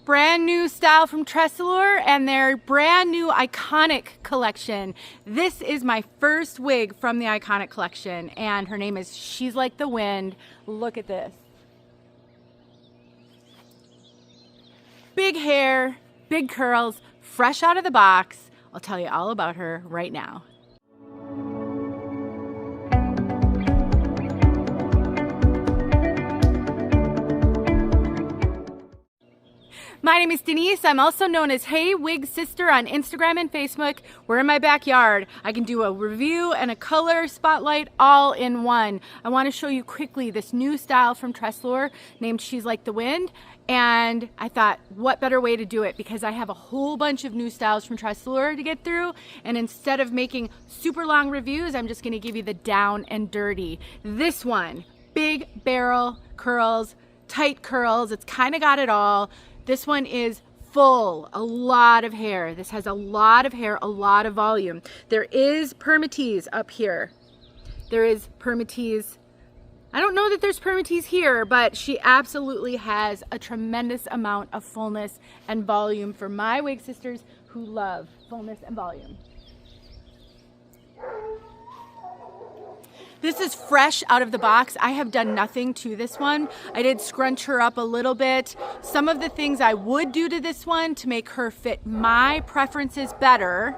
brand new style from TressAllure and their brand new iconic collection. This is my first wig from the iconic collection, and her name is She's Like the Wind. Look at this. Big hair, big curls, fresh out of the box. I'll tell you all about her right now. My name is Denise. I'm also known as heywigsister on Instagram and Facebook. We're in my backyard. I can do a review and a color spotlight all in one. I want to show you quickly this new style from TressAllure named She's Like the Wind. And I thought, what better way to do it? Because I have a whole bunch of new styles from TressAllure to get through. And instead of making super long reviews, I'm just going to give you the down and dirty. This one, big barrel curls, tight curls. It's kind of got it all. This one is full, a lot of hair. This has a lot of hair, a lot of volume. There is permatease up here. There is permatease. I don't know that there's permatease here, but she absolutely has a tremendous amount of fullness and volume for my wig sisters who love fullness and volume. This is fresh out of the box. I have done nothing to this one. I did scrunch her up a little bit. Some of the things I would do to this one to make her fit my preferences better.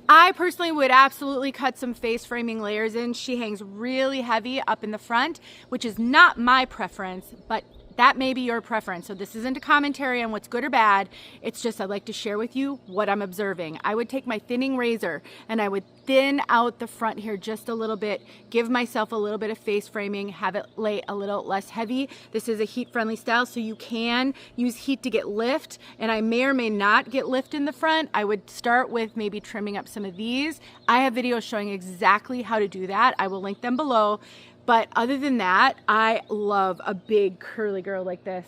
I personally would absolutely cut some face framing layers in. She hangs really heavy up in the front, which is not my preference, but that may be your preference. So this isn't a commentary on what's good or bad. It's just I'd like to share with you what I'm observing. I would take my thinning razor and I would thin out the front here just a little bit, give myself a little bit of face framing, have it lay a little less heavy. This is a heat-friendly style, so you can use heat to get lift, and I may or may not get lift in the front. I would start with maybe trimming up some of these. I have videos showing exactly how to do that. I will link them below. But other than that, I love a big curly girl like this.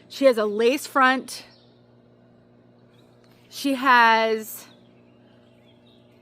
She has a lace front. She has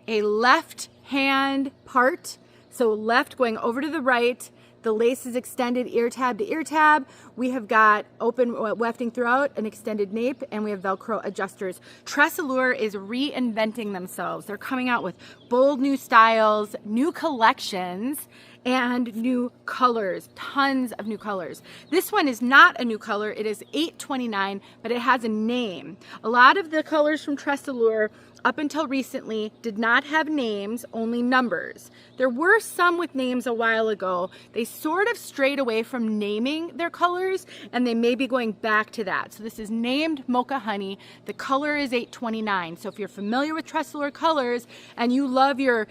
a left hand part, so left going over to the right. The lace is extended ear tab to ear tab. We have got open wefting throughout, an extended nape, and we have Velcro adjusters. TressAllure is reinventing themselves. They're coming out with bold new styles, new collections, and new colors, tons of new colors. This one is not a new color. It is $8.29, but it has a name. A lot of the colors from TressAllure up until recently did not have names, only numbers. There were some with names a while ago. They sort of strayed away from naming their colors, and they may be going back to that. So this is named Mocha Honey. The color is $8.29. So if you're familiar with TressAllure colors and you love your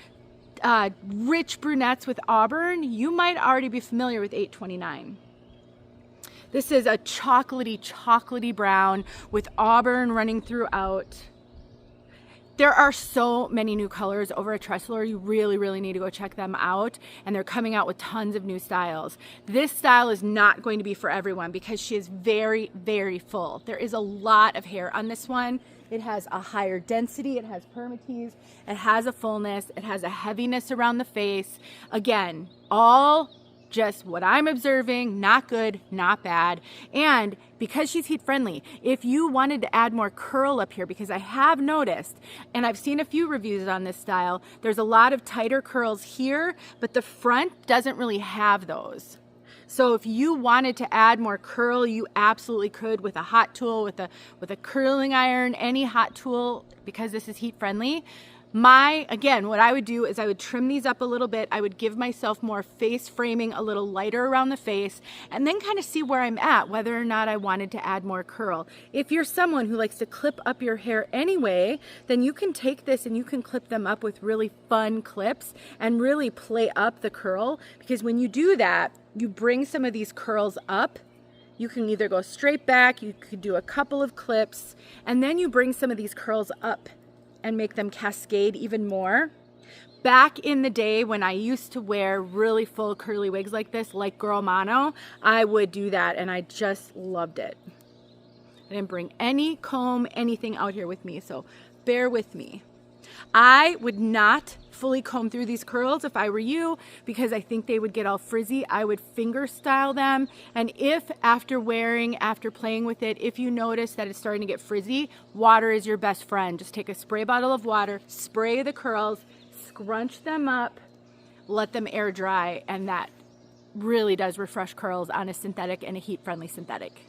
rich brunettes with auburn, you might already be familiar with $8.29. This is a chocolatey brown with auburn running throughout. There are so many new colors over at TressAllure. You really need to go check them out. And they're coming out with tons of new styles. This style is not going to be for everyone because she is very full. There is a lot of hair on this one. It has a higher density, it has permatease, it has a fullness, it has a heaviness around the face. Again, all just what I'm observing, not good, not bad. And because she's heat friendly, if you wanted to add more curl up here, because I have noticed, and I've seen a few reviews on this style, there's a lot of tighter curls here, but the front doesn't really have those. So if you wanted to add more curl, you absolutely could with a hot tool, with a curling iron, any hot tool, because this is heat friendly. Again, what I would do is I would trim these up a little bit. I would give myself more face framing, a little lighter around the face, and then kind of see where I'm at, whether or not I wanted to add more curl. If you're someone who likes to clip up your hair anyway, then you can take this and you can clip them up with really fun clips and really play up the curl, because when you do that, you bring some of these curls up. You can either go straight back, you could do a couple of clips, and then you bring some of these curls up and make them cascade even more. Back in the day when I used to wear really full curly wigs like this, like Girl Mono, I would do that and I just loved it. I didn't bring any comb, anything out here with me, so bear with me. I would not fully comb through these curls if I were you, because I think they would get all frizzy. I would finger style them. And if after playing with it, if you notice that it's starting to get frizzy, water is your best friend. Just take a spray bottle of water, spray the curls, scrunch them up, let them air dry, and that really does refresh curls on a synthetic and a heat-friendly synthetic.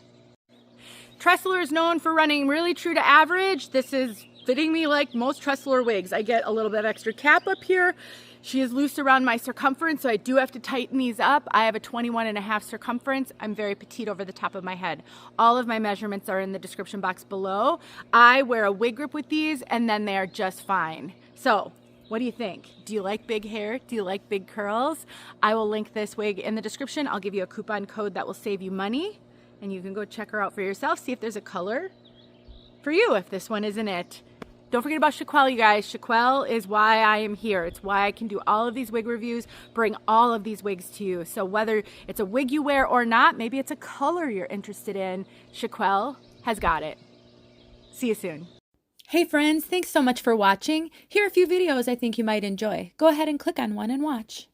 TressAllure is known for running really true to average. This is fitting me like most TressAllure wigs. I get a little bit of extra cap up here. She is loose around my circumference, so I do have to tighten these up. I have a 21.5 circumference. I'm very petite over the top of my head. All of my measurements are in the description box below. I wear a wig grip with these, and then they are just fine. So, what do you think? Do you like big hair? Do you like big curls? I will link this wig in the description. I'll give you a coupon code that will save you money, and you can go check her out for yourself. See if there's a color for you if this one isn't it. Don't forget about Chiquel, you guys. Chiquel is why I am here. It's why I can do all of these wig reviews, bring all of these wigs to you. So whether it's a wig you wear or not, maybe it's a color you're interested in, Chiquel has got it. See you soon. Hey friends, thanks so much for watching. Here are a few videos I think you might enjoy. Go ahead and click on one and watch.